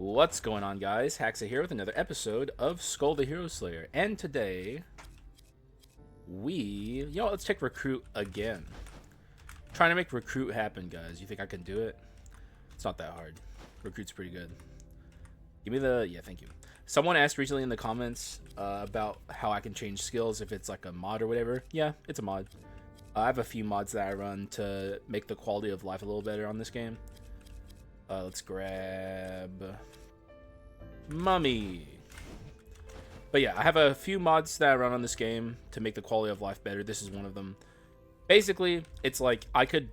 What's going on, guys? Haxa here with another episode of Skul the Hero Slayer. And today, let's take Recruit again. Trying to make Recruit happen, guys. You think I can do it? It's not that hard. Recruit's pretty good. Give me yeah, thank you. Someone asked recently in the comments about how I can change skills if it's like a mod or whatever. Yeah, it's a mod. I have a few mods that I run to make the quality of life a little better on this game. Let's grab Mummy. But yeah, I have a few mods that I run on this game to make the quality of life better. This is one of them. Basically, it's like I could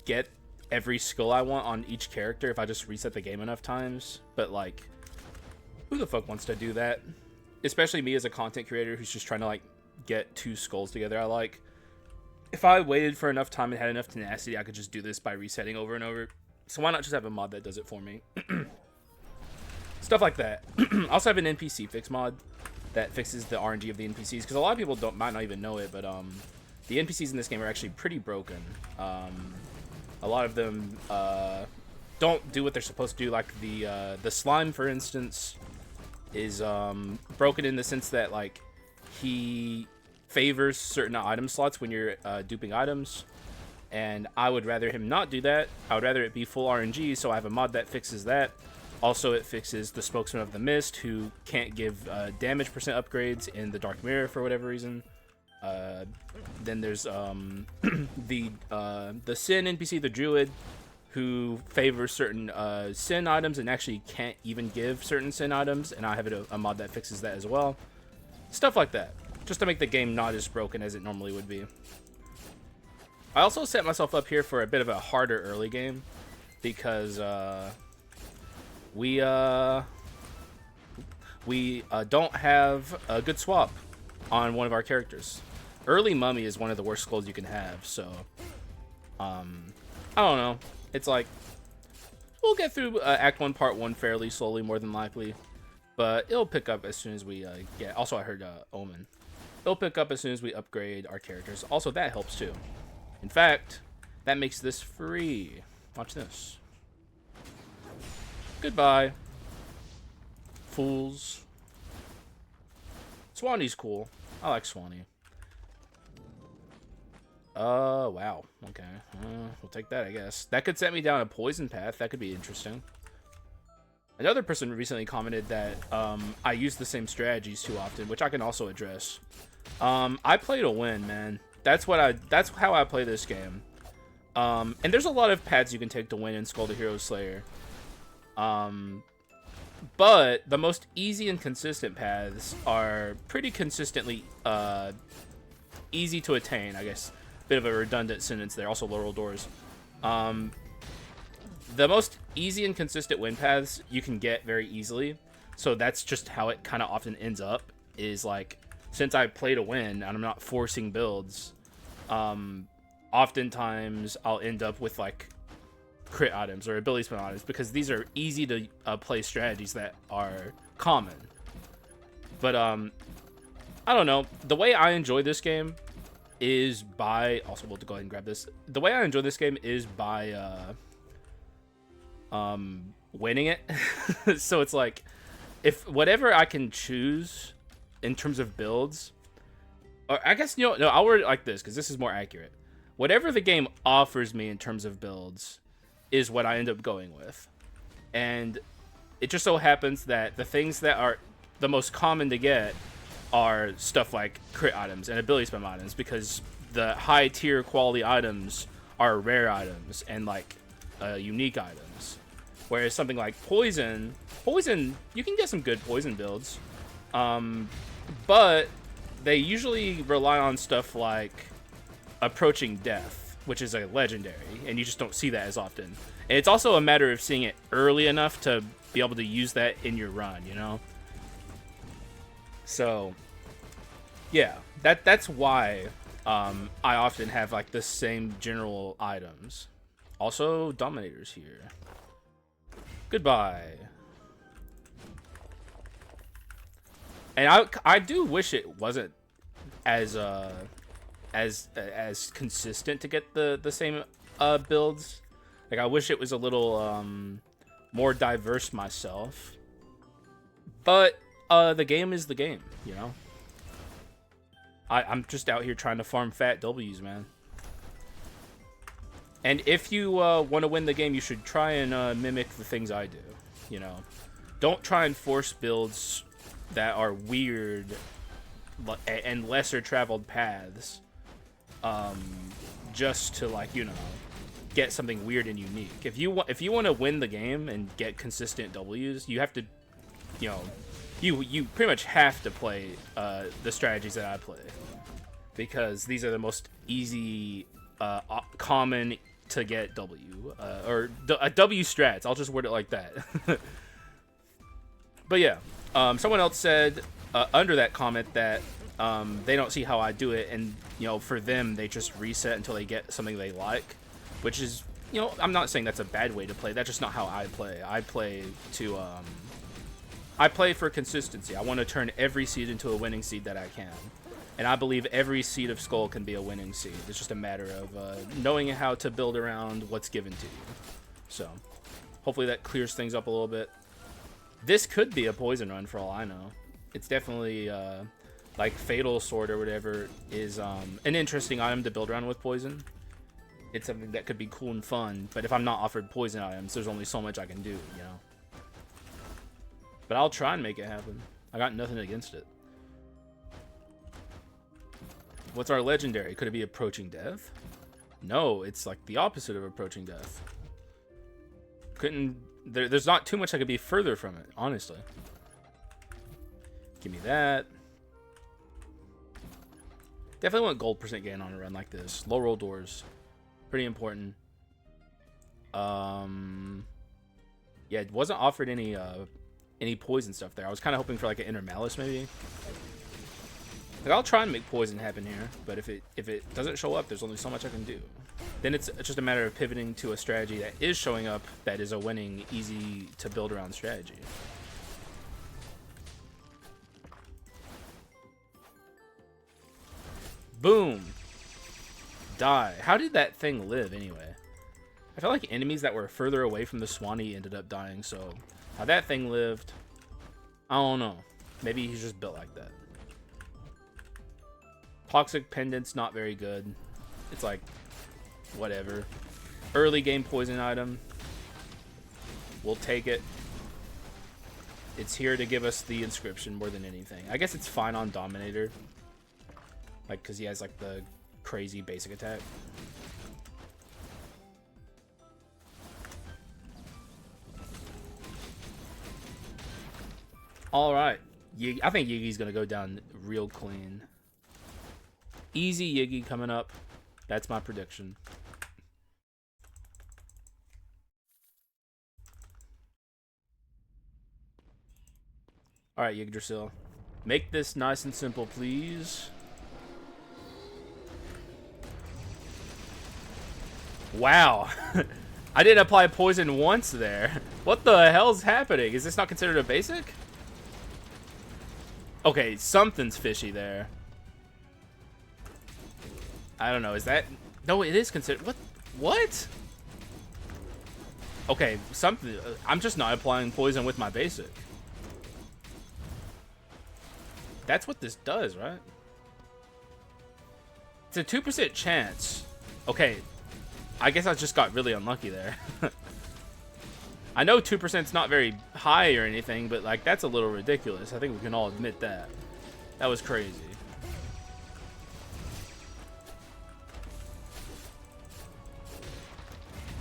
get every skill I want on each character if I just reset the game enough times. But like, who the fuck wants to do that? Especially me as a content creator who's just trying to like get two skulls together. If I waited for enough time and had enough tenacity, I could just do this by resetting over and over. So why not just have a mod that does it for me? Stuff like that. I also have an NPC fix mod that fixes the RNG of the NPCs, because a lot of people might not even know it, but the NPCs in this game are actually pretty broken. A lot of them don't do what they're supposed to do. Like the slime, for instance, is broken in the sense that like he favors certain item slots when you're duping items. And I would rather him not do that. I would rather it be full RNG, so I have a mod that fixes that. Also, it fixes the Spokesman of the Mist, who can't give damage percent upgrades in the Dark Mirror for whatever reason. Then there's the Sin NPC, the Druid, who favors certain Sin items and actually can't even give certain Sin items, and I have a mod that fixes that as well. Stuff like that, just to make the game not as broken as it normally would be. I also set myself up here for a bit of a harder early game because we don't have a good swap on one of our characters. Early Mummy is one of the worst skulls you can have, so I don't know. It's like we'll get through Act 1, Part 1 fairly slowly, more than likely, but it'll pick up as soon as we get. Also, I heard Omen. It'll pick up as soon as we upgrade our characters. Also, that helps too. In fact, that makes this free. Watch this. Goodbye, fools. Swanee's cool. I like Swanee. Wow. Okay. We'll take that, I guess. That could set me down a poison path. That could be interesting. Another person recently commented that I use the same strategies too often, which I can also address. I play to win, man. That's how I play this game. And there's a lot of paths you can take to win in Skul the Hero Slayer. But the most easy and consistent paths are pretty consistently easy to attain, I guess. Bit of a redundant sentence there. Also lateral doors. The most easy and consistent win paths you can get very easily. So that's just how it kind of often ends up, is like, since I play to win and I'm not forcing builds, oftentimes I'll end up with like crit items or ability spam items, because these are easy to play strategies that are common. But I don't know. The way I enjoy this game is by, also we'll go ahead and grab this. The way I enjoy this game is by winning it. So it's like, if whatever I can choose in terms of builds, or I guess, no, I'll word it like this because this is more accurate. Whatever the game offers me in terms of builds is what I end up going with. And it just so happens that the things that are the most common to get are stuff like crit items and ability spam items, because the high tier quality items are rare items and like unique items. Whereas something like poison, you can get some good poison builds. But they usually rely on stuff like approaching death, which is a legendary, and you just don't see that as often. And it's also a matter of seeing it early enough to be able to use that in your run, you know? So, yeah, that's why I often have like the same general items. Also, Dominators here. Goodbye. And I do wish it wasn't as consistent to get the same builds. Like, I wish it was a little more diverse myself. But the game is the game, you know? I'm just out here trying to farm fat W's, man. And if you want to win the game, you should try and mimic the things I do, you know? Don't try and force builds that are weird and lesser traveled paths just to, like, you know, get something weird and unique. If you want to win the game and get consistent W's, you have to, you know, you pretty much have to play the strategies that I play, because these are the most easy, common to get W, or W strats. I'll just word it like that. But yeah, someone else said under that comment that they don't see how I do it, and, you know, for them, they just reset until they get something they like, which is, you know, I'm not saying that's a bad way to play. That's just not how I play. I play to, I play for consistency. I want to turn every seed into a winning seed that I can. And I believe every seed of Skul can be a winning seed. It's just a matter of knowing how to build around what's given to you. So, hopefully that clears things up a little bit. This could be a poison run for all I know. It's definitely, like, Fatal Sword or whatever is an interesting item to build around with poison. It's something that could be cool and fun, but if I'm not offered poison items, there's only so much I can do, you know? But I'll try and make it happen. I got nothing against it. What's our legendary? Could it be approaching death? No, it's like the opposite of approaching death. There's not too much I could be further from it, honestly. Give me that. Definitely want gold percent gain on a run like this. Low roll doors. Pretty important. Yeah, it wasn't offered any poison stuff there. I was kind of hoping for like an inner malice maybe. Like, I'll try and make poison happen here, but if it doesn't show up, there's only so much I can do. Then it's just a matter of pivoting to a strategy that is showing up, that is a winning, easy to build around strategy. Boom. Die. How did that thing live anyway? I felt like enemies that were further away from the Swanee ended up dying, so how that thing lived, I don't know. Maybe he's just built like that. Toxic Pendant's not very good. It's like, whatever. Early game poison item. We'll take it. It's here to give us the inscription more than anything. I guess it's fine on Dominator. Like, because he has like the crazy basic attack. Alright. I think Yigi's going to go down real clean. Easy Yigi coming up. That's my prediction. Alright, Yggdrasil. Make this nice and simple, please. Wow. I didn't apply poison once there. What the hell's happening? Is this not considered a basic? Okay, something's fishy there. I don't know. Is that... No, it is considered... What? Okay, something... I'm just not applying poison with my basic. That's what this does, right? It's a 2% chance. Okay. I guess I just got really unlucky there. I know 2% is not very high or anything, but like that's a little ridiculous. I think we can all admit that. That was crazy.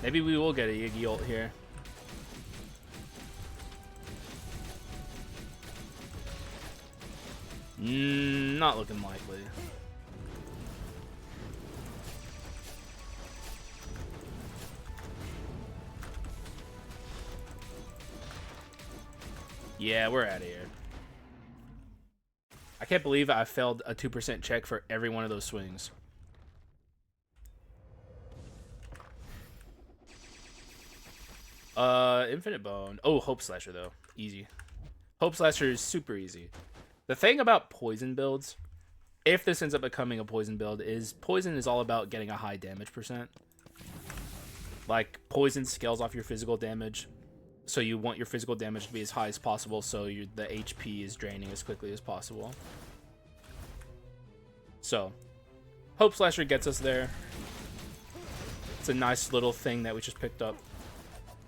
Maybe we will get a Yigi ult here. Not looking likely. Yeah, we're out of here. I can't believe I failed a 2% check for every one of those swings. Infinite Bone. Oh, Hope Slasher, though. Easy. Hope Slasher is super easy. The thing about poison builds, if this ends up becoming a poison build, is poison is all about getting a high damage percent. Like, poison scales off your physical damage. So you want your physical damage to be as high as possible, so the HP is draining as quickly as possible. So, Hope Slasher gets us there. It's a nice little thing that we just picked up.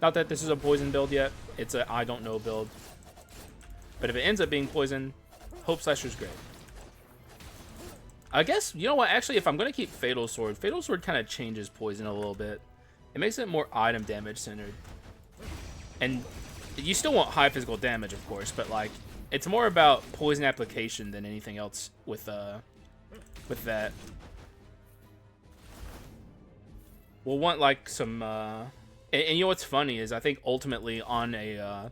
Not that this is a poison build yet. It's a I don't know build. But if it ends up being poison, Hope Slasher's great. I guess, you know what? Actually, if I'm going to keep Fatal Sword kind of changes poison a little bit. It makes it more item damage centered. And you still want high physical damage, of course, but like it's more about poison application than anything else with that. We'll want like some and you know what's funny is I think ultimately on a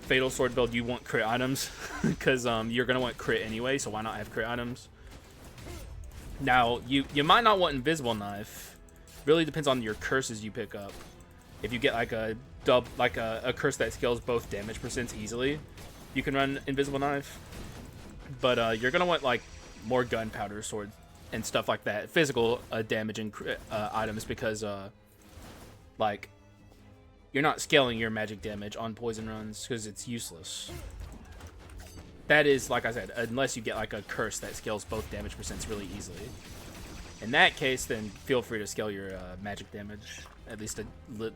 Fatal Sword build you want crit items because you're gonna want crit anyway, so why not have crit items? Now you might not want Invisible Knife. Really depends on your curses you pick up. If you get like a curse that scales both damage percents easily, you can run Invisible Knife. But you're gonna want like more Gunpowder Sword and stuff like that, physical damaging items, because like you're not scaling your magic damage on poison runs because it's useless. That is, like I said, unless you get like a curse that scales both damage percents really easily. In that case, then feel free to scale your magic damage, at least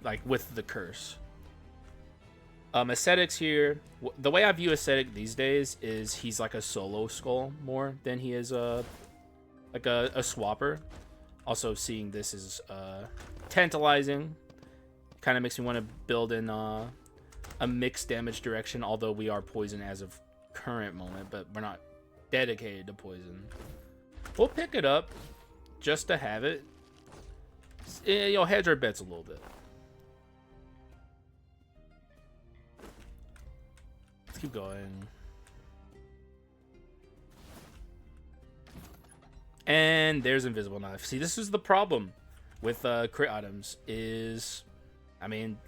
like with the curse. Ascetics here, the way I view Ascetic these days is he's like a solo Skul more than he is like a swapper. Also, seeing this is tantalizing. Kind of makes me want to build in a mixed damage direction, although we are poison as of current moment, but we're not dedicated to poison. We'll pick it up just to have it. You know, hedge our bets a little bit. Let's keep going. And there's Invisible Knife. See, this is the problem with crit items is, I mean,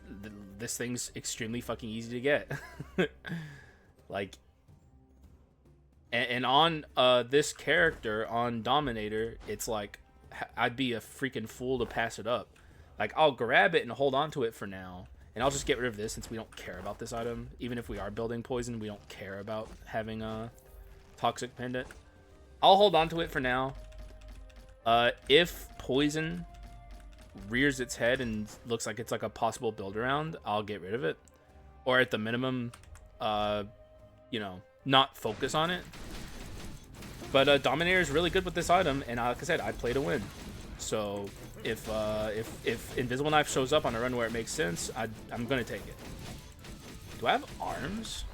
this thing's extremely fucking easy to get. Like, and on this character, on Dominator, it's like, I'd be a freaking fool to pass it up. Like, I'll grab it and hold on to it for now, and I'll just get rid of this since we don't care about this item. Even if we are building poison, we don't care about having a Toxic Pendant. I'll hold on to it for now. If poison rears its head and looks like it's like a possible build around, I'll get rid of it. Or at the minimum, you know, not focus on it. But Dominator is really good with this item, and like I said, I play to win. So if Invisible Knife shows up on a run where it makes sense, I'm gonna take it. Do I have arms?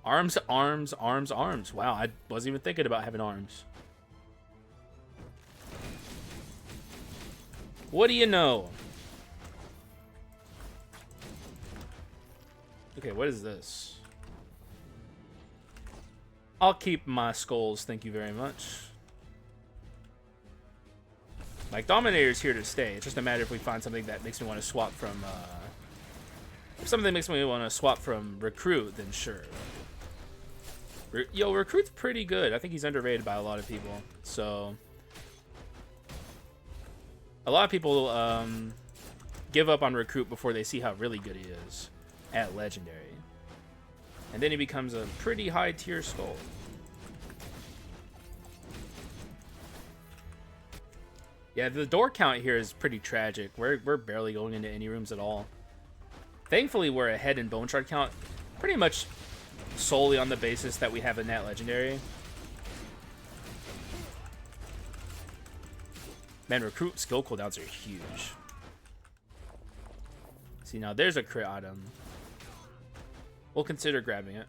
Arms. Wow, I wasn't even thinking about having arms. What do you know? Okay, what is this? I'll keep my skulls, thank you very much. Like, Dominator's here to stay. It's just a matter if we find something that makes me want to swap from, if something makes me want to swap from Recruit, then sure. Yo, Recruit's pretty good. I think he's underrated by a lot of people. So, a lot of people give up on Recruit before they see how really good he is at Legendary. And then he becomes a pretty high tier Skul. Yeah, the door count here is pretty tragic. We're barely going into any rooms at all. Thankfully, we're ahead in Bone Shard count, pretty much solely on the basis that we have a Nat Legendary. Man, Recruit skill cooldowns are huge. See, now there's a crit item. We'll consider grabbing it.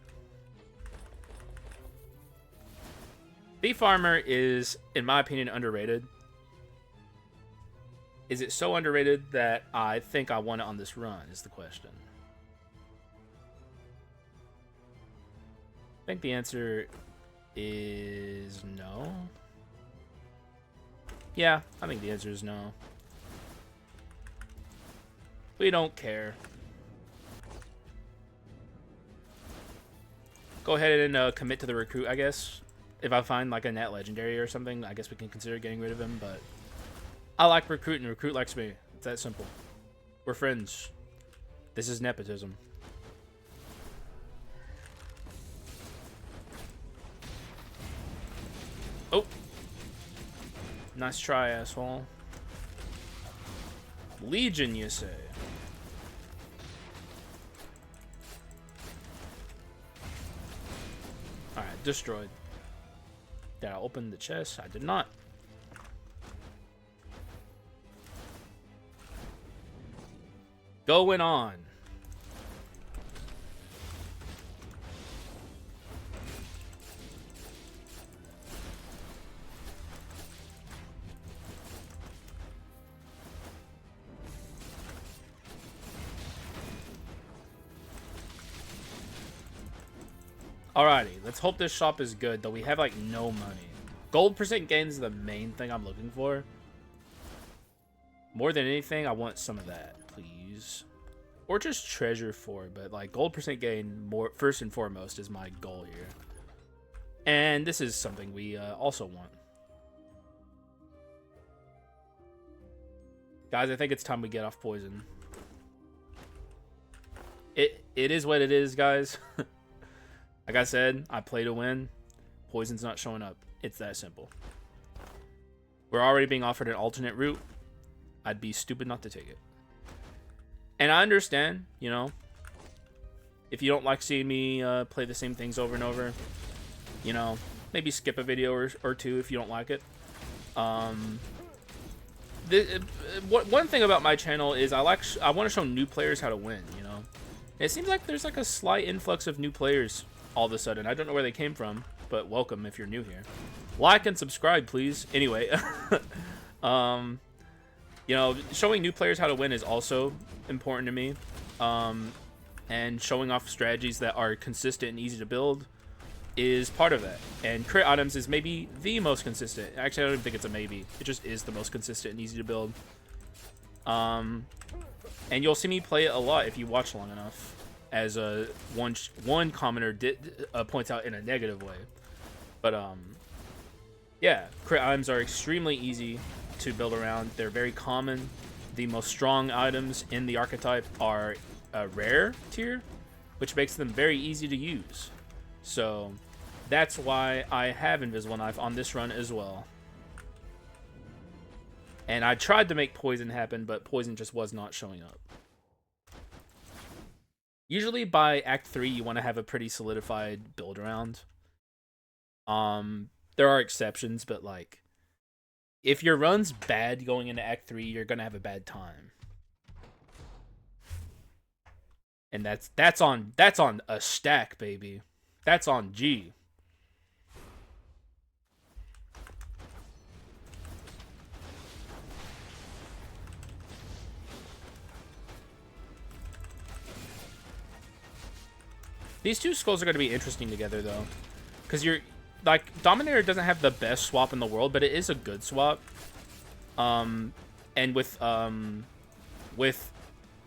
Thief Armor is, in my opinion, underrated. Is it so underrated that I think I want it on this run, is the question. I think the answer is no. Yeah, I think the answer is no. We don't care. Go ahead and commit to the Recruit, I guess. If I find like a Nat Legendary or something, I guess we can consider getting rid of him, but I like Recruit and Recruit likes me. It's that simple. We're friends. This is nepotism. Oh. Nice try, asshole. Legion, you say? Alright, destroyed. Did I open the chest? I did not. Going on. Alrighty, let's hope this shop is good, though we have, like, no money. Gold percent gain is the main thing I'm looking for. More than anything, I want some of that, please. Or just treasure for, but, like, gold percent gain, more first and foremost, is my goal here. And this is something we also want. Guys, I think it's time we get off poison. It is what it is, guys. Like I said, I play to win. Poison's not showing up. It's that simple. We're already being offered an alternate route. I'd be stupid not to take it. And I understand, you know, if you don't like seeing me play the same things over and over, you know, maybe skip a video or two if you don't like it. One thing about my channel is I want to show new players how to win, you know. It seems like there's like a slight influx of new players all of a sudden. I don't know where they came from, but welcome if you're new here. Like and subscribe, please. Anyway, you know, showing new players how to win is also important to me. And showing off strategies that are consistent and easy to build is part of that. And crit items is maybe the most consistent. Actually, I don't even think it's a maybe. It just is the most consistent and easy to build. And you'll see me play it a lot if you watch long enough, as one commenter points out in a negative way. But yeah, crit items are extremely easy to build around. They're very common. The most strong items in the archetype are a rare tier, which makes them very easy to use. So that's why I have Invisible Knife on this run as well. And I tried to make poison happen, but poison just was not showing up. Usually by Act 3, you want to have a pretty solidified build around. There are exceptions, but like, if your run's bad going into Act 3, you're gonna have a bad time. And that's on a stack, baby. That's on G. These two skulls are going to be interesting together, though. Because you're... Like, Dominator doesn't have the best swap in the world, but it is a good swap. And with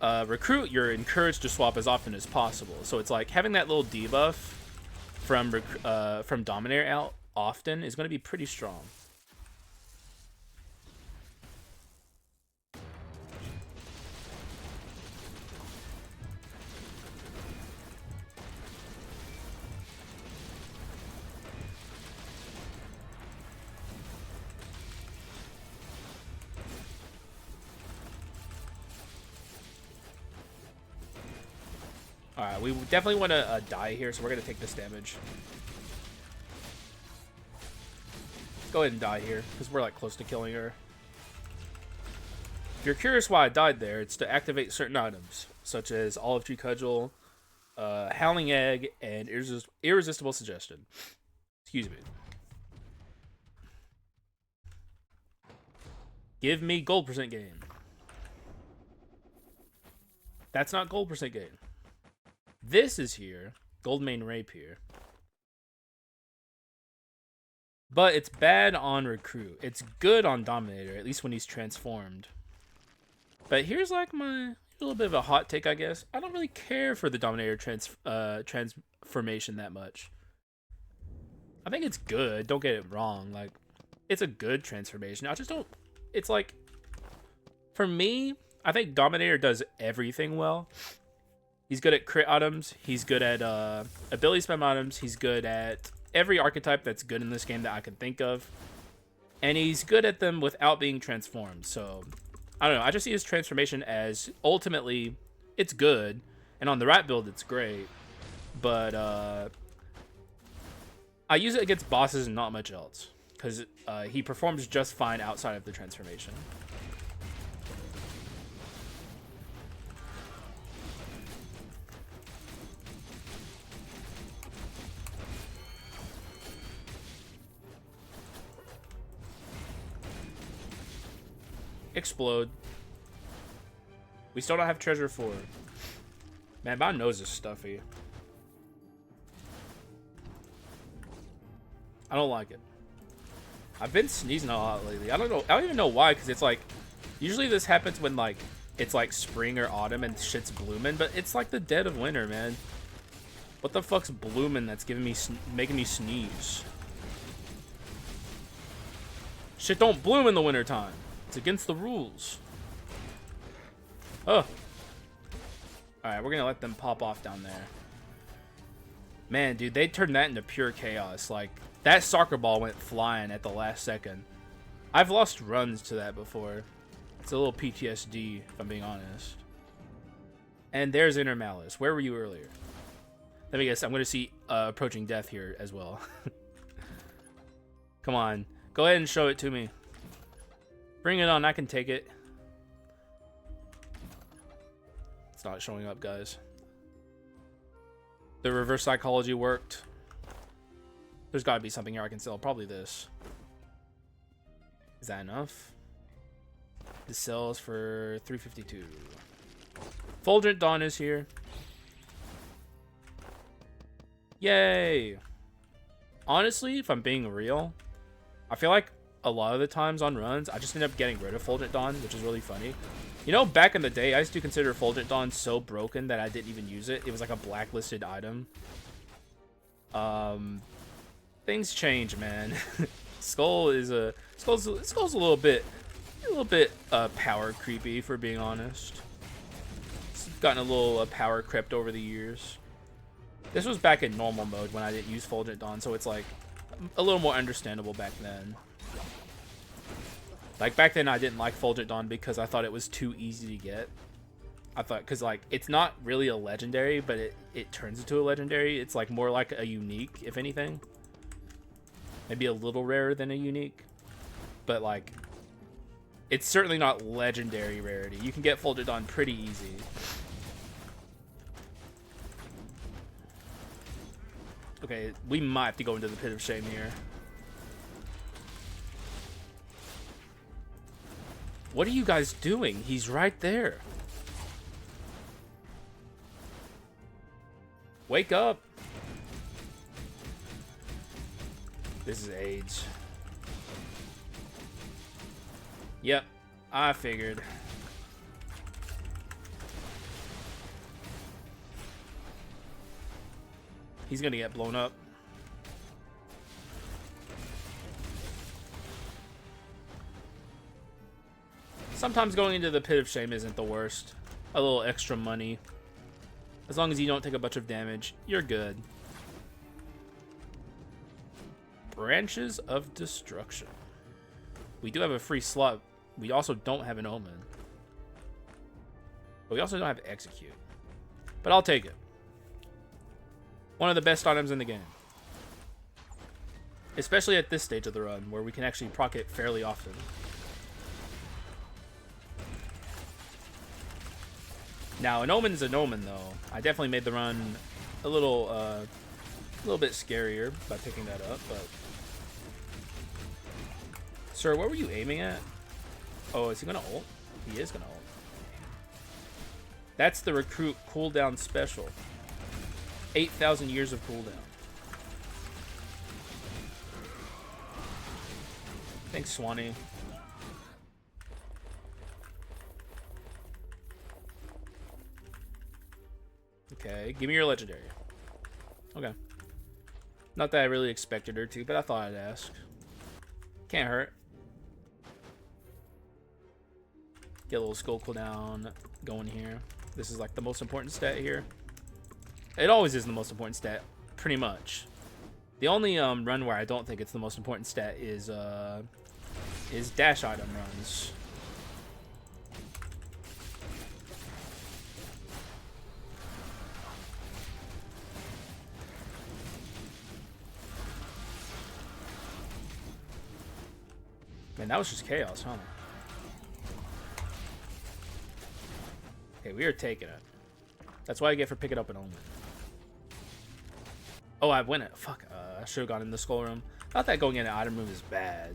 Recruit, you're encouraged to swap as often as possible. So it's like, having that little debuff from Dominator out often is going to be pretty strong. Alright, we definitely want to die here, so we're going to take this damage. Let's go ahead and die here, because we're like close to killing her. If you're curious why I died there, it's to activate certain items, such as Olive Tree Cudgel, Howling Egg, and Irresistible Suggestion. Excuse me. Give me gold percent gain. That's not gold percent gain. This is here. Goldmane Rapier. But it's bad on Recruit. It's good on Dominator, at least when he's transformed. But here's like a little bit of a hot take, I guess. I don't really care for the Dominator transformation that much. I think it's good. Don't get it wrong. Like, it's a good transformation. I just don't... It's like... For me, I think Dominator does everything well. He's good at crit items. He's good at ability spam items. He's good at every archetype that's good in this game that I can think of. And he's good at them without being transformed. So, I don't know. I just see his transformation as ultimately, it's good. And on the rat build, it's great. But I use it against bosses and not much else. Because he performs just fine outside of the transformation. Explode. We still don't have treasure 4. Man, my nose is stuffy. I don't like it. I've been sneezing a lot lately. I don't even know why, because it's like, usually this happens when like it's like spring or autumn and shit's blooming, but it's like the dead of winter, man. What the fuck's blooming that's making me sneeze? Shit don't bloom in the wintertime. It's against the rules. Oh. Alright, we're gonna let them pop off down there. Man, dude, they turned that into pure chaos. Like, that soccer ball went flying at the last second. I've lost runs to that before. It's a little PTSD, if I'm being honest. And there's Inner Malice. Where were you earlier? Let me guess, I'm gonna see approaching death here as well. Come on. Go ahead and show it to me. Bring it on, I can take it. It's not showing up, guys. The reverse psychology worked. There's gotta be something here I can sell. Probably this. Is that enough? This sells for 352. Fulgent Dawn is here. Yay! Honestly, if I'm being real, I feel like a lot of the times on runs, I just end up getting rid of Fulgent Dawn, which is really funny. You know, back in the day, I used to consider Fulgent Dawn so broken that I didn't even use it. It was like a blacklisted item. Things change, man. Skull's a little bit power creepy, for being honest. It's gotten a little power crept over the years. This was back in normal mode when I didn't use Fulgent Dawn, so it's like a little more understandable back then. Like, back then I didn't like Fulgent Dawn because I thought it was too easy to get. I thought, because like, it's not really a legendary, but it turns into a legendary. It's like more like a unique, if anything. Maybe a little rarer than a unique. But like, it's certainly not legendary rarity. You can get Fulgent Dawn pretty easy. Okay, we might have to go into the Pit of Shame here. What are you guys doing? He's right there. Wake up. This is AIDS. Yep, I figured. He's gonna get blown up. Sometimes going into the Pit of Shame isn't the worst. A little extra money. As long as you don't take a bunch of damage, you're good. Branches of Destruction. We do have a free slot. We also don't have an Omen. But we also don't have Execute. But I'll take it. One of the best items in the game. Especially at this stage of the run, where we can actually proc it fairly often. Now, an Omen's an Omen, though. I definitely made the run a little bit scarier by picking that up, but... Sir, what were you aiming at? Oh, is he gonna ult? He is gonna ult. That's the recruit cooldown special. 8,000 years of cooldown. Thanks, Swanee. Okay, give me your legendary. Okay. Not that I really expected her to, but I thought I'd ask. Can't hurt. Get a little skull cooldown going here. This is like the most important stat here. It always is the most important stat, pretty much. The only run where I don't think it's the most important stat is dash item runs. Man, that was just chaos, huh? Okay, we are taking it. That's what I get for picking up an omen. Oh, I win it. Fuck. I should have gone in the skull room. Not that going in an item room is bad.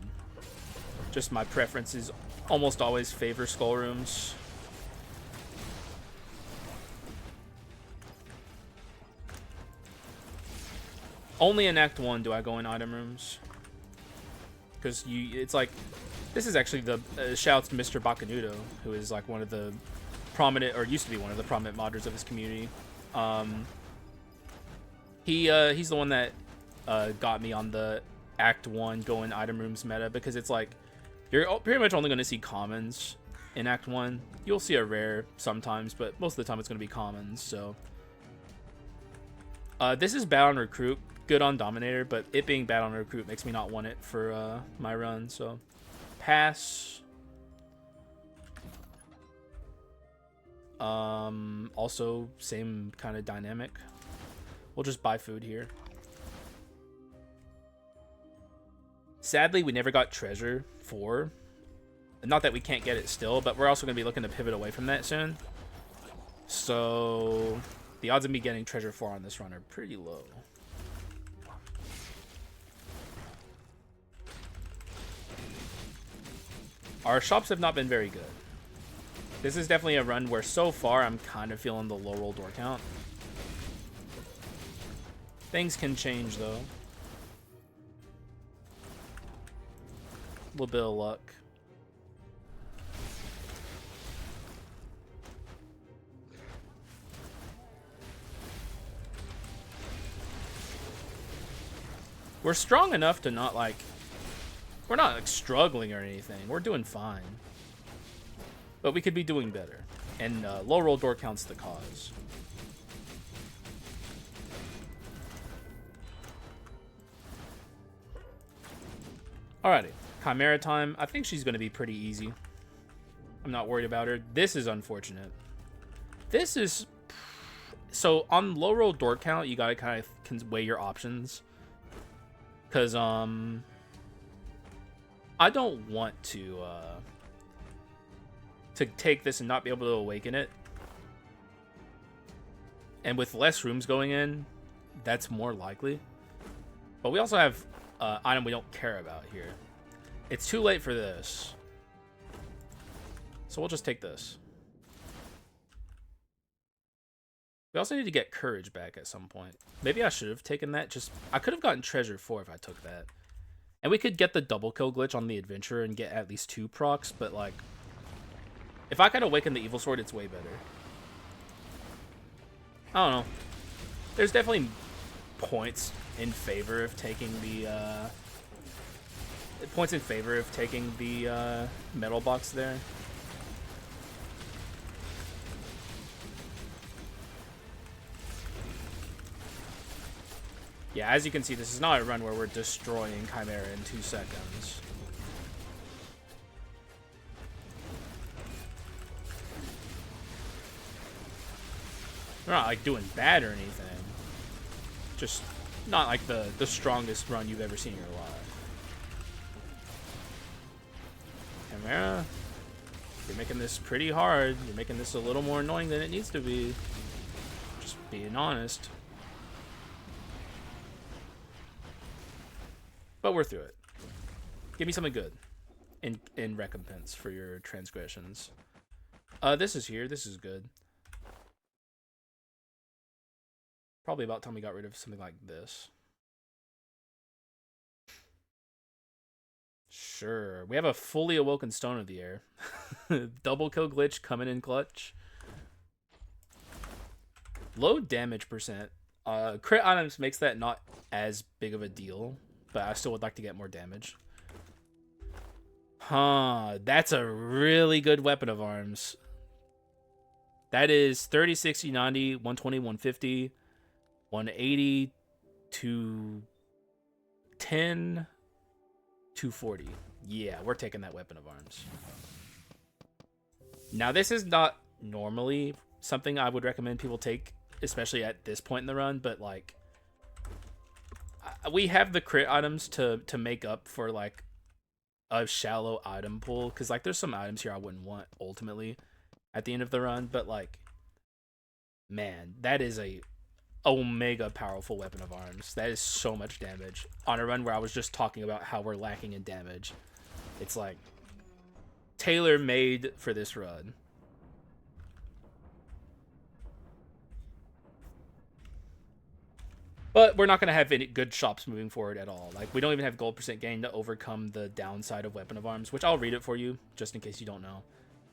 Just my preferences almost always favor skull rooms. Only in Act 1 do I go in item rooms. Because it's like, this is actually the shouts to Mr. Bakanudo, who is like one of the prominent, or used to be one of the prominent modders of his community. He's the one that got me on the Act 1 go in item rooms meta, because it's like, you're pretty much only going to see commons in Act 1. You'll see a rare sometimes, but most of the time it's going to be commons, so. This is bad on Recruit, good on Dominator, but it being bad on Recruit makes me not want it for my run, so. Pass. Also, same kind of dynamic. We'll just buy food here. Sadly, we never got Treasure 4. Not that we can't get it still, but we're also going to be looking to pivot away from that soon. So, the odds of me getting Treasure 4 on this run are pretty low. Our shops have not been very good. This is definitely a run where so far I'm kind of feeling the low roll door count. Things can change though. A little bit of luck. We're strong enough to not like, we're not like struggling or anything. We're doing fine. But we could be doing better. And low roll door count's the cause. Alrighty. Chimera time. I think she's going to be pretty easy. I'm not worried about her. This is unfortunate. This is... So, on low roll door count, you got to kind of weigh your options. Because, I don't want to take this and not be able to awaken it. And with less rooms going in, that's more likely. But we also have item we don't care about here. It's too late for this. So we'll just take this. We also need to get courage back at some point. Maybe I should have taken that. I could have gotten treasure 4 if I took that. And we could get the double kill glitch on the adventure and get at least 2 procs, but like, if I could awaken the evil sword, it's way better. I don't know. There's definitely points in favor of taking the metal box there. Yeah, as you can see, this is not a run where we're destroying Chimera in 2 seconds. We're not like doing bad or anything. Just not like the strongest run you've ever seen in your life. Chimera, you're making this pretty hard. You're making this a little more annoying than it needs to be. Just being honest. But we're through it. Give me something good in recompense for your transgressions. This is here. This is good. Probably about time we got rid of something like this. Sure. We have a fully awoken Stone of the Air. Double kill glitch coming in clutch. Low damage percent. Crit items makes that not as big of a deal, but I still would like to get more damage. Huh, that's a really good weapon of arms. That is 30, 60, 90, 120, 150, 180, 210, 240. Yeah, we're taking that weapon of arms. Now, this is not normally something I would recommend people take, especially at this point in the run, but like we have the crit items to make up for like a shallow item pool, because like there's some items here I wouldn't want ultimately at the end of the run, but like, man, that is a omega powerful weapon of arms. That is so much damage on a run where I was just talking about how we're lacking in damage. It's like tailor made for this run. But we're not going to have any good shops moving forward at all. Like, we don't even have gold percent gain to overcome the downside of weapon of arms, which I'll read it for you just in case you don't know.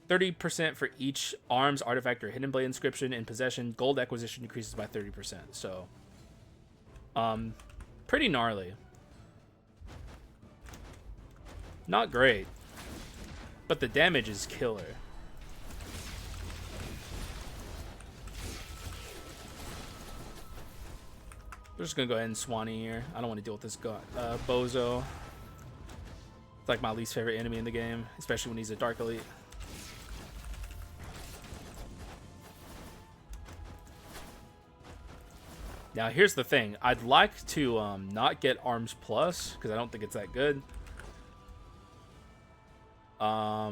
30% for each arms, artifact, or hidden blade inscription in possession. Gold acquisition decreases by 30%. So, pretty gnarly. Not great, but the damage is killer. We're just gonna go ahead and Swanee here. I don't want to deal with this bozo. It's like my least favorite enemy in the game, especially when he's a Dark Elite. Now, here's the thing. I'd like to not get Arms Plus, because I don't think it's that good. I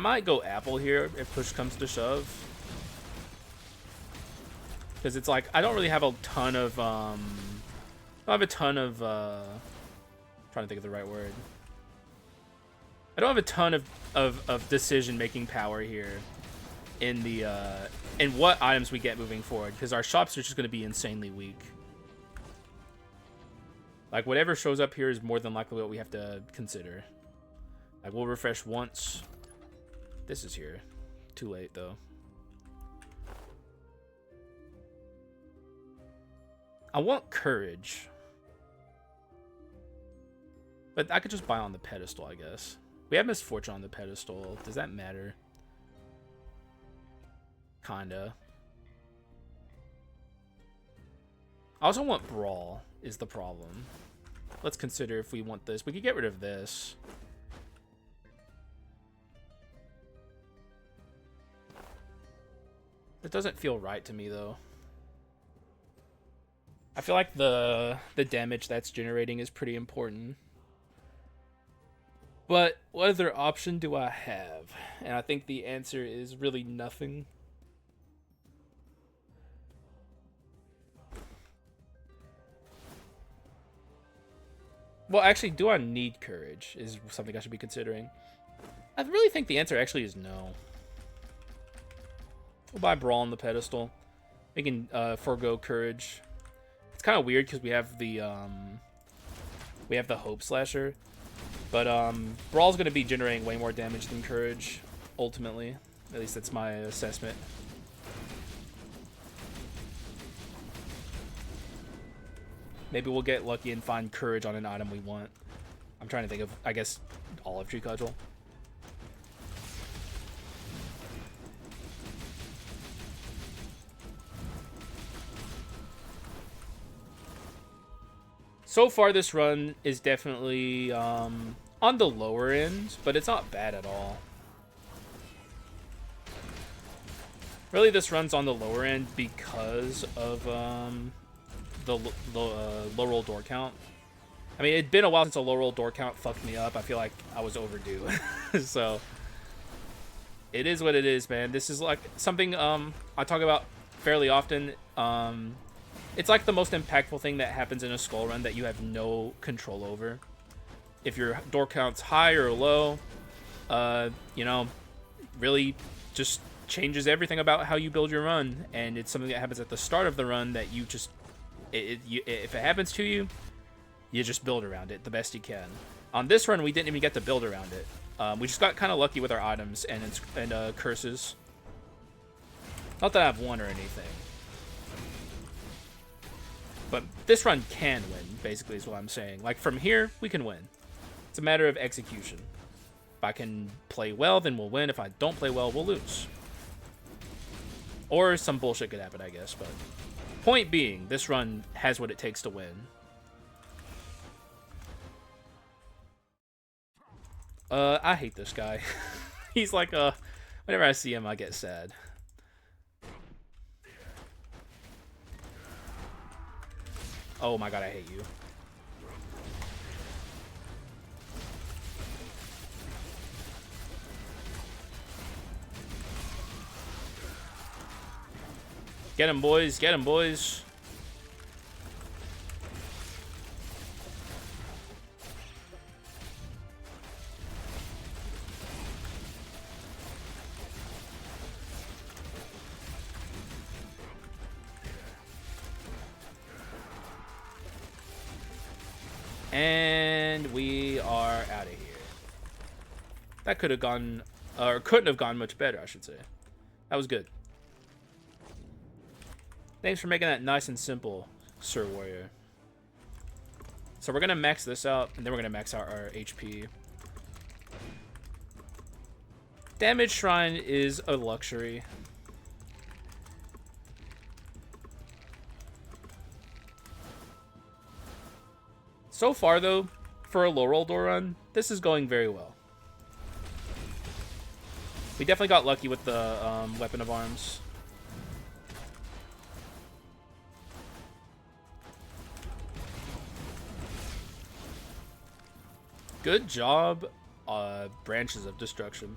might go Apple here if push comes to shove. Because it's like, I don't really have a ton of, I don't have a ton of, trying to think of the right word. I don't have a ton of decision-making power here in the, in what items we get moving forward, because our shops are just going to be insanely weak. Like, whatever shows up here is more than likely what we have to consider. Like, we'll refresh once. This is here. Too late, though. I want courage. But I could just buy on the pedestal, I guess. We have misfortune on the pedestal. Does that matter? Kinda. I also want brawl is the problem. Let's consider if we want this. We could get rid of this. It doesn't feel right to me, though. I feel like the damage that's generating is pretty important. But what other option do I have? And I think the answer is really nothing. Well, actually, do I need courage is something I should be considering. I really think the answer actually is no. We'll buy Brawl on the pedestal. We can forego courage. It's kind of weird because we have the Hope Slasher, but Brawl's going to be generating way more damage than courage ultimately. At least that's my assessment. Maybe we'll get lucky and find courage on an item we want. I'm trying to think of, I guess, Olive Tree Cudgel. So far, this run is definitely on the lower end, but it's not bad at all. Really, this run's on the lower end because of the low roll door count. I mean, it'd been a while since a low roll door count fucked me up. I feel like I was overdue. So it is what it is, man. This is like something I talk about fairly often. It's like the most impactful thing that happens in a Skull run that you have no control over. If your door count's high or low, you know, really just changes everything about how you build your run. And it's something that happens at the start of the run that you just, if it happens to you, you just build around it the best you can. On this run, we didn't even get to build around it. We just got kind of lucky with our items and curses. Not that I've won or anything. But this run can win, basically, is what I'm saying. Like, from here, we can win. It's a matter of execution. If I can play well, then we'll win. If I don't play well, we'll lose. Or some bullshit could happen, I guess. But point being, this run has what it takes to win. I hate this guy. He's like, whenever I see him, I get sad. Oh my god, I hate you. Get him, boys. Get him, boys. And we are out of here. That could have gone, or couldn't have gone much better, I should say. That was good. Thanks for making that nice and simple, Sir Warrior. So we're going to max this out, and then we're going to max out our HP. Damage Shrine is a luxury. So far, though, for a low roll door run, this is going very well. We definitely got lucky with the weapon of arms. Good job, Branches of Destruction.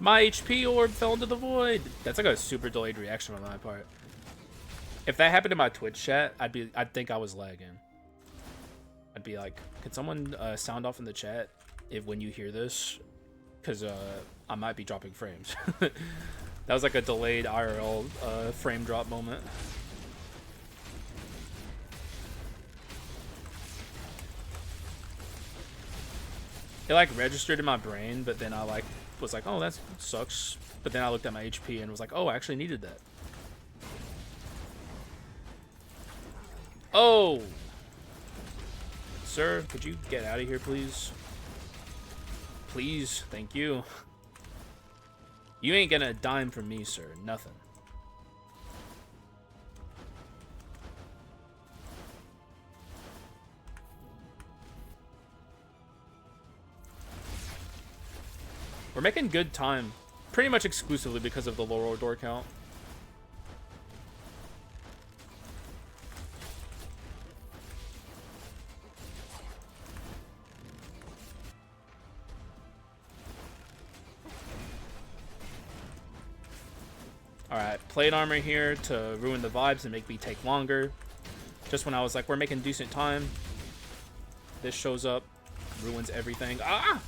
My HP orb fell into the void. That's like a super delayed reaction on my part. If that happened in my Twitch chat, I'd think I was lagging. I'd be like, could someone sound off in the chat if when you hear this? Because I might be dropping frames. That was like a delayed IRL frame drop moment. It like registered in my brain, but then I like was like, oh, that sucks. But then I looked at my HP and was like, oh, I actually needed that. Oh! Sir, could you get out of here, please? Please, thank you. You ain't getting a dime from me, sir. Nothing. We're making good time, pretty much exclusively because of the low roll door count. Alright, plate armor here to ruin the vibes and make me take longer. Just when I was like, we're making decent time, this shows up, ruins everything. Ah!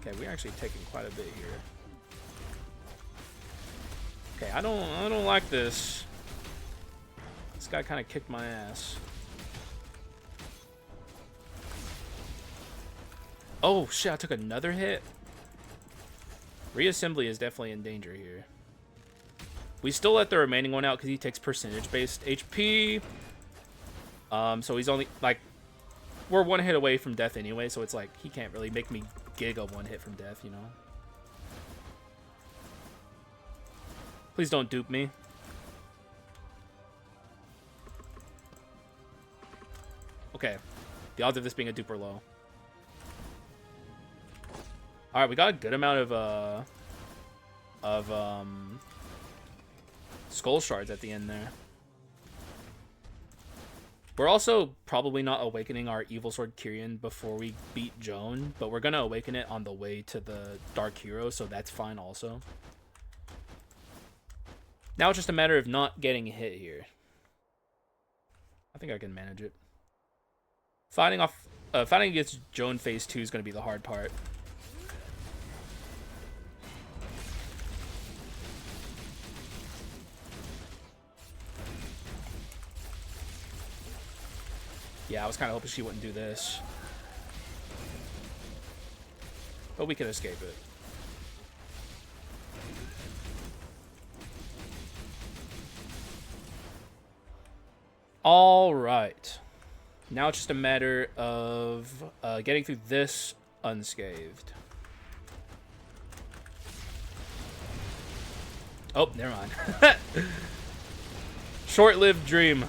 Okay, we're actually taking quite a bit here. Okay, I don't like this. This guy kind of kicked my ass. Oh shit, I took another hit. Reassembly is definitely in danger here. We still let the remaining one out because he takes percentage-based HP. So he's only, like, we're one hit away from death anyway, so it's like, he can't really make me GIGA one hit from death, you know? Please don't dupe me. Okay. The odds of this being a dupe are low. Alright, we got a good amount of skull shards at the end there. We're also probably not awakening our Evil Sword Kyrian before we beat Joan, but we're gonna awaken it on the way to the Dark Hero, so that's fine also. Now it's just a matter of not getting hit here. I think I can manage it. Fighting against Joan phase 2 is gonna be the hard part. Yeah, I was kind of hoping she wouldn't do this. But we can escape it. All right. Now it's just a matter of getting through this unscathed. Oh, never mind. Short-lived dream.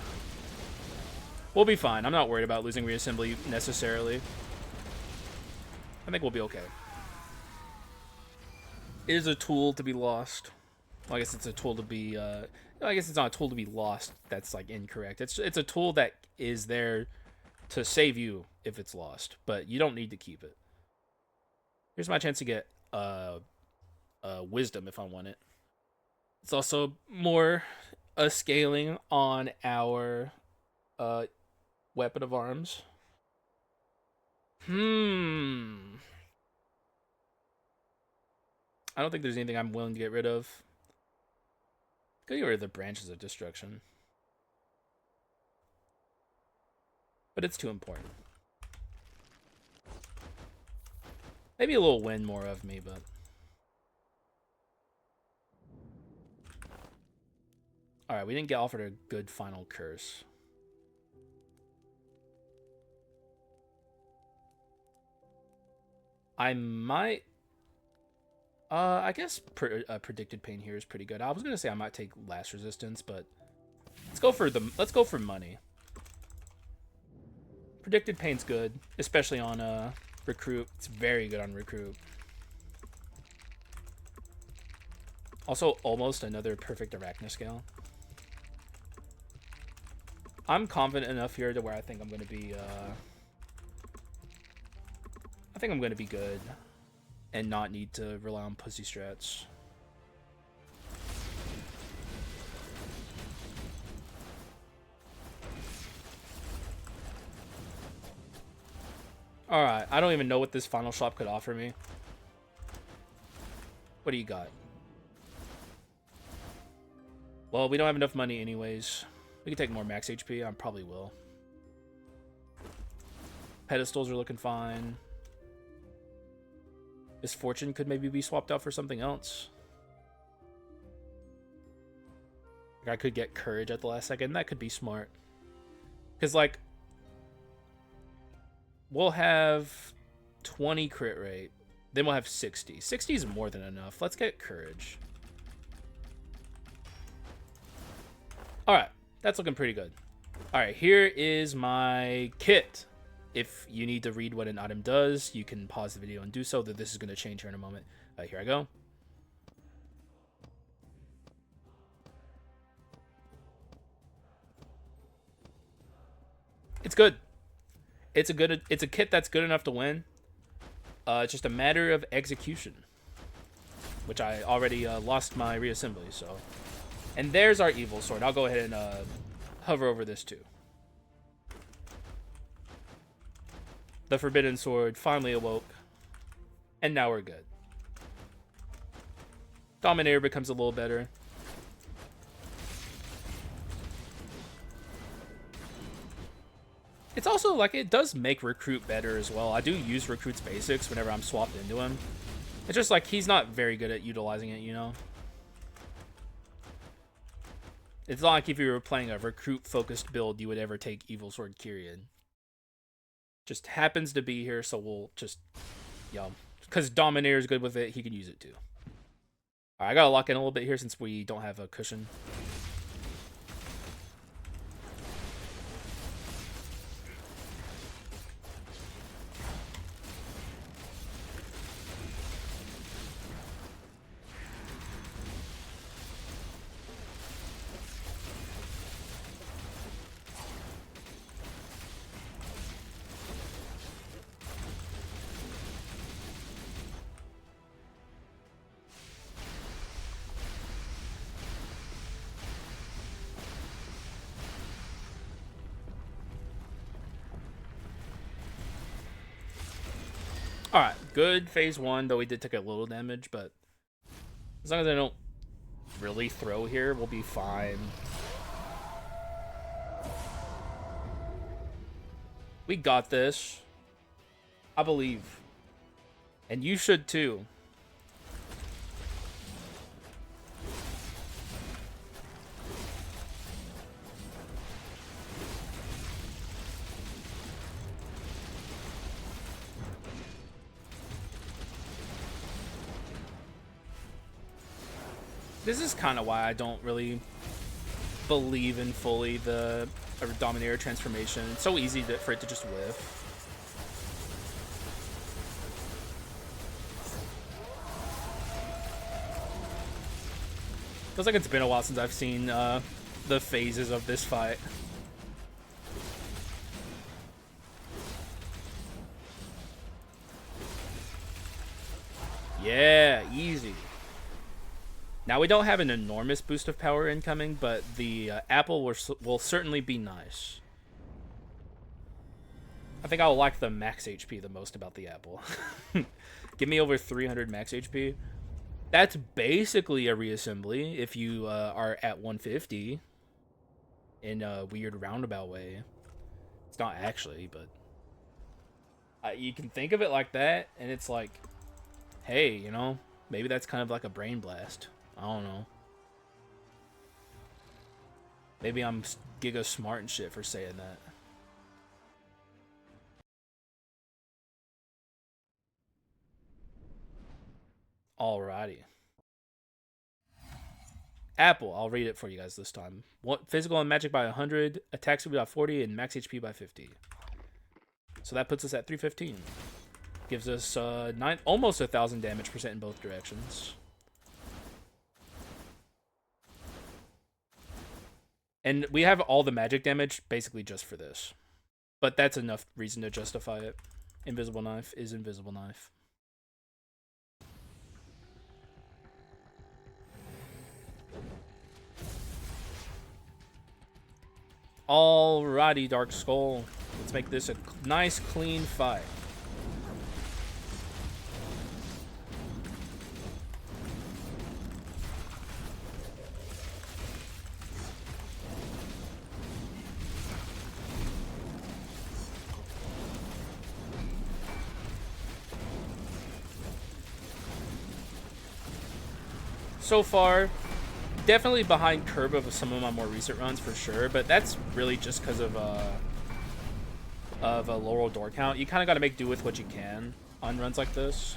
We'll be fine. I'm not worried about losing reassembly necessarily. I think we'll be okay. It is a tool to be lost. Well, I guess it's a tool to be... I guess it's not a tool to be lost. That's, like, incorrect. It's a tool that is there to save you if it's lost. But you don't need to keep it. Here's my chance to get wisdom if I want it. It's also more scaling on our weapon of arms. I don't think there's anything I'm willing to get rid of. Go get rid of the branches of destruction. But it's too important. Maybe a little win more of me, but... Alright, we didn't get offered a good final curse. I might... I guess predicted pain here is pretty good. I was gonna say I might take last resistance, but let's go for money. Predicted pain's good, especially on recruit. It's very good on recruit. Also, almost another perfect arachna scale. I'm confident enough here to where I think I'm gonna be. I think I'm gonna be good. And not need to rely on pussy strats. Alright, I don't even know what this final shop could offer me. What do you got? Well, we don't have enough money anyways. We can take more max HP. I probably will. Pedestals are looking fine. Misfortune could maybe be swapped out for something else. Like I could get courage at the last second. That could be smart. Because, like, we'll have 20 crit rate. Then we'll have 60. 60 is more than enough. Let's get courage. Alright. That's looking pretty good. Alright, here is my kit. If you need to read what an item does, you can pause the video and do so. That this is going to change here in a moment. Here I go. It's good. It's a kit that's good enough to win. It's just a matter of execution, which I already lost my reassembly. So, and there's our evil sword. I'll go ahead and hover over this too. The Forbidden Sword finally awoke. And now we're good. Dominator becomes a little better. It's also, like, it does make Recruit better as well. I do use Recruit's basics whenever I'm swapped into him. It's just, like, he's not very good at utilizing it, you know? It's not like if you were playing a Recruit-focused build, you would ever take Evil Sword Kyrian. Just happens to be here, so we'll just, because Dominator's good with it, he can use it too. Alright, I gotta lock in a little bit here since we don't have a cushion. Alright, good phase 1, though we did take a little damage, but as long as I don't really throw here, we'll be fine. We got this. I believe. And you should too. This is kind of why I don't really believe in fully the Dominator transformation. It's so easy for it to just whiff. Feels like it's been a while since I've seen the phases of this fight. Yeah, easy. Now, we don't have an enormous boost of power incoming, but the apple will certainly be nice. I think I'll like the max HP the most about the apple. Give me over 300 max HP. That's basically a reassembly if you are at 150 in a weird roundabout way. It's not actually, but you can think of it like that, and it's like, hey, you know, maybe that's kind of like a brain blast. I don't know. Maybe I'm Giga smart and shit for saying that. Alrighty. Apple, I'll read it for you guys this time. Physical and magic by 100, attack speed by 40, and max HP by 50. So that puts us at 315. Gives us almost 1,000 damage percent in both directions. And we have all the magic damage basically just for this. But that's enough reason to justify it. Invisible Knife is Invisible Knife. Alrighty, Dark Skull. Let's make this a nice, clean fight. So far, definitely behind curve of some of my more recent runs for sure, but that's really just because of a low roll door count. You kind of got to make do with what you can on runs like this.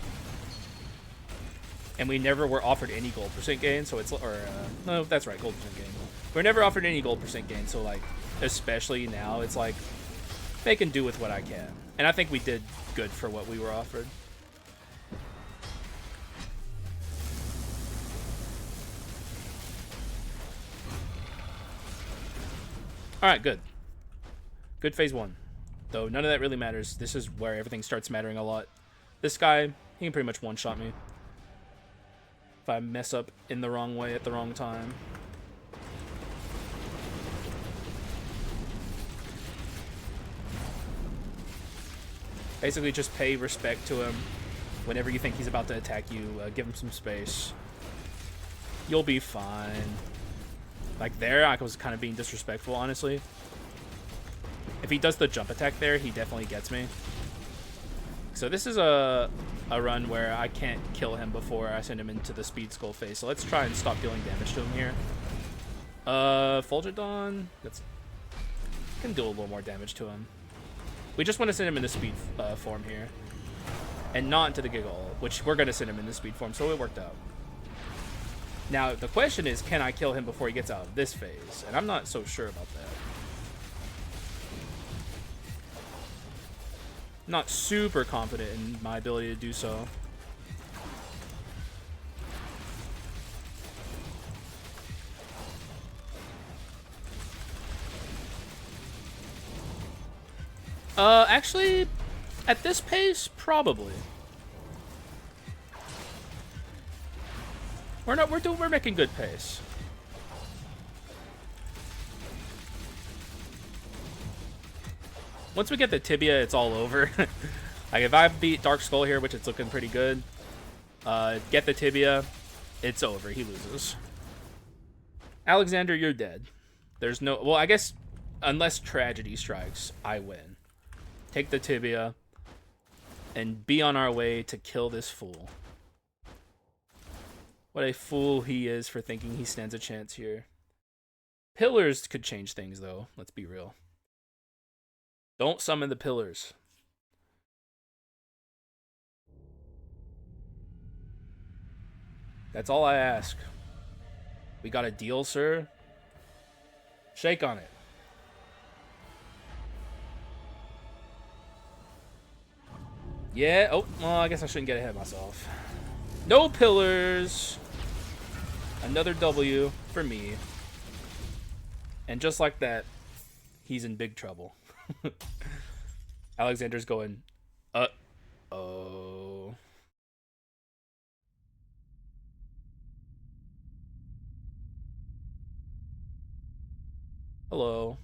And we never were offered any gold percent gain, so it's no, that's right, gold percent gain. We're never offered any gold percent gain, so like especially now, it's like making do with what I can, and I think we did good for what we were offered. Alright, good. Good phase one. Though none of that really matters. This is where everything starts mattering a lot. This guy, he can pretty much one-shot me. If I mess up in the wrong way at the wrong time. Basically just pay respect to him. Whenever you think he's about to attack you, give him some space. You'll be fine. Like there, I was kind of being disrespectful, honestly. If he does the jump attack there, he definitely gets me. So this is a run where I can't kill him before I send him into the Speed Skull phase. So let's try and stop dealing damage to him here. Fulgidon, can do a little more damage to him. We just want to send him into speed form here. And not into the Giga ult, which we're going to send him into speed form, so it worked out. Now, the question is, can I kill him before he gets out of this phase? And I'm not so sure about that. Not super confident in my ability to do so. Actually, at this pace, probably. We're making good pace. Once we get the tibia, it's all over. Like if I beat Dark Skull here, which it's looking pretty good, get the tibia, it's over. He loses. Alexander, you're dead. There's no... Well, I guess unless tragedy strikes, I win. take the tibia, and be on our way to kill this fool. What a fool he is for thinking he stands a chance here. Pillars could change things, though. Let's be real. Don't summon the pillars. That's all I ask. We got a deal, sir? Shake on it. Yeah. Oh, well, I guess I shouldn't get ahead of myself. No pillars. Another W for me. And just like that, he's in big trouble. Alexander's going, oh. Hello.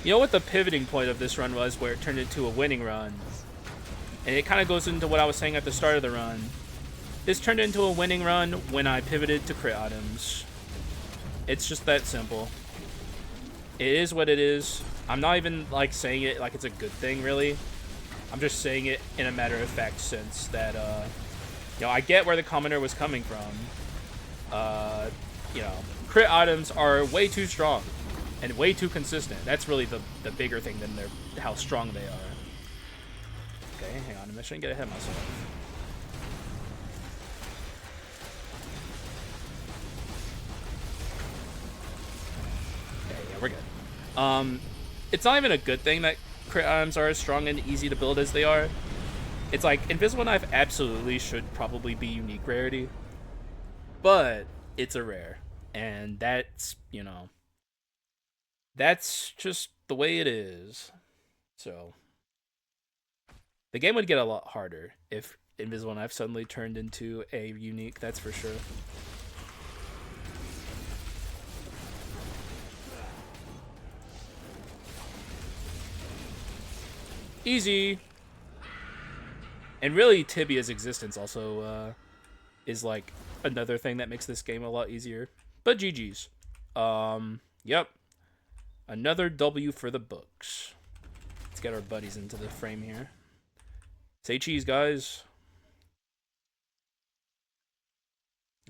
You know what the pivoting point of this run was, where it turned into a winning run? And it kind of goes into what I was saying at the start of the run. This turned into a winning run when I pivoted to crit items. It's just that simple. It is what it is. I'm not even like saying it like it's a good thing, really. I'm just saying it in a matter of fact sense that, you know, I get where the commenter was coming from. You know, crit items are way too strong and way too consistent. That's really the bigger thing than how strong they are. Okay, hang on, I shouldn't get ahead of myself. Okay, yeah, we're good. It's not even a good thing that crit items are as strong and easy to build as they are. It's like, Invisible Knife absolutely should probably be unique rarity, but it's a rare, and that's, you know, that's just the way it is. So the game would get a lot harder if Invisible Knife suddenly turned into a unique, that's for sure. Easy. And really, Tibia's existence also is like another thing that makes this game a lot easier. But GG's. Yep. Another W for the books. Let's get our buddies into the frame here. Say cheese, guys.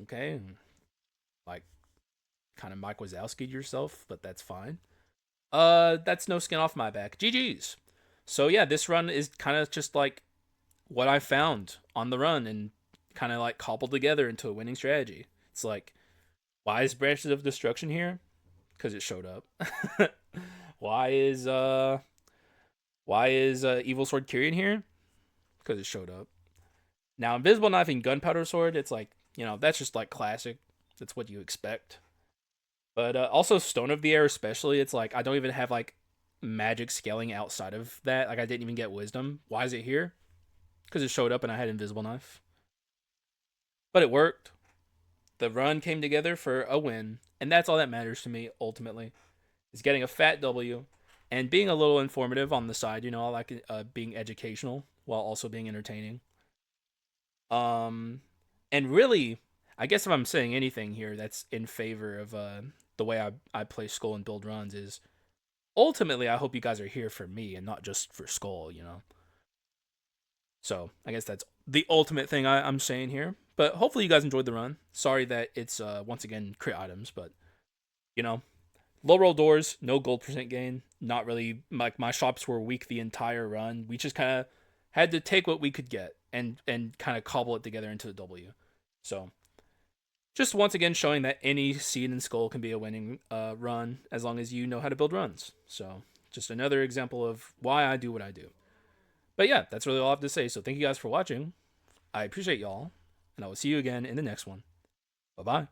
Okay. Like, kind of Mike Wazowski'd yourself, but that's fine. That's no skin off my back. GG's. So yeah, this run is kind of just like what I found on the run and kind of like cobbled together into a winning strategy. It's like, why is Branches of Destruction here? Because it showed up. Why is Evil Sword Kyrian here? Because it showed up. Now, Invisible Knife and Gunpowder Sword, it's like, you know, that's just like classic. That's what you expect. But also Stone of the Air especially, it's like I don't even have like magic scaling outside of that. Like I didn't even get Wisdom. Why is it here? Because it showed up and I had Invisible Knife. But it worked. The run came together for a win, and that's all that matters to me ultimately. Is getting a fat W and being a little informative on the side. You know, I like being educational while also being entertaining. And really, I guess if I'm saying anything here that's in favor of the way I play Skul and build runs is ultimately I hope you guys are here for me and not just for Skul, you know. So I guess that's the ultimate thing I'm saying here. But hopefully you guys enjoyed the run. Sorry that it's once again crit items, but you know, low roll doors, no gold percent gain. Not really, like my shops were weak the entire run. We just kind of had to take what we could get and kind of cobble it together into a W. So just once again showing that any seed and Skul can be a winning run as long as you know how to build runs. So just another example of why I do what I do. But yeah, that's really all I have to say. So thank you guys for watching. I appreciate y'all, and I will see you again in the next one. Bye-bye.